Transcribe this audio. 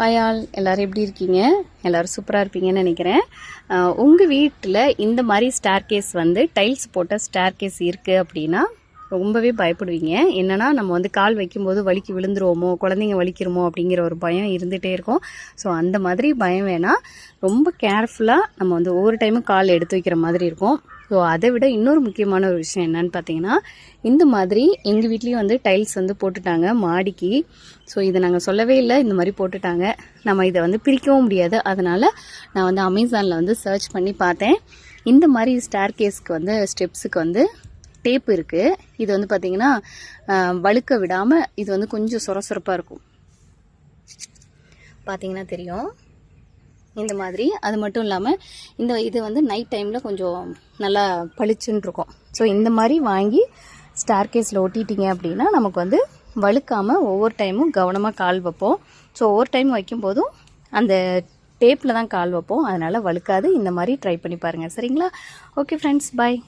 Hi all, எல்லோரும் எப்படி இருக்கீங்க? எல்லோரும் சூப்பராக இருப்பீங்கன்னு நினைக்கிறேன். உங்கள் வீட்டில் இந்த மாதிரி ஸ்டேர்கேஸ் டைல்ஸ் போட்ட ஸ்டேர்கேஸ் இருக்குது அப்படின்னா ரொம்பவே பயப்படுவீங்க. என்னென்னா நம்ம கால் வைக்கும்போது வலிக்கு விழுந்துருவோமோ, குழந்தைங்க வலிக்கிறோமோ அப்படிங்கிற ஒரு பயம் இருந்துகிட்டே இருக்கும். ஸோ அந்த மாதிரி பயம் வேணாம். ரொம்ப கேர்ஃபுல்லாக நம்ம ஒவ்வொரு டைமும் கால் எடுத்து வைக்கிற மாதிரி இருக்கும். ஸோ அதை விட இன்னொரு முக்கியமான ஒரு விஷயம் என்னன்னு பார்த்தீங்கன்னா, இந்த மாதிரி எங்கள் வீட்லேயும் டைல்ஸ் போட்டுட்டாங்க மாடிக்கு. ஸோ இதை நாங்கள் சொல்லவே இல்லை, இந்த மாதிரி போட்டுட்டாங்க. நம்ம இதை பிரிக்கவும் முடியாது. அதனால் நான் அமேசானில் சர்ச் பண்ணி பார்த்தேன். இந்த மாதிரி ஸ்டேர்கேஸ்க்கு ஸ்டெப்ஸுக்கு டேப் இருக்குது. இது பார்த்திங்கன்னா வழுக்க விடாமல் இது கொஞ்சம் சொரசொரப்பாக இருக்கும். பார்த்திங்கன்னா தெரியும் இந்த மாதிரி. அது மட்டும் இல்லாமல் இது நைட் டைமில் கொஞ்சம் நல்லா பளிச்சுன்னு இருக்கும். ஸோ இந்த மாதிரி வாங்கி ஸ்டேர்கேஸில் ஒட்டிட்டிங்க அப்படின்னா நமக்கு வழுக்காமல் ஒவ்வொரு டைமும் கவனமாக கால் வைப்போம். ஸோ ஒவ்வொரு டைம் வைக்கும்போதும் அந்த டேப்பில் தான் கால் வைப்போம். அதனால் வழுக்காது. இந்த மாதிரி ட்ரை பண்ணி பாருங்கள். சரிங்களா? ஓகே ஃப்ரெண்ட்ஸ், பாய்.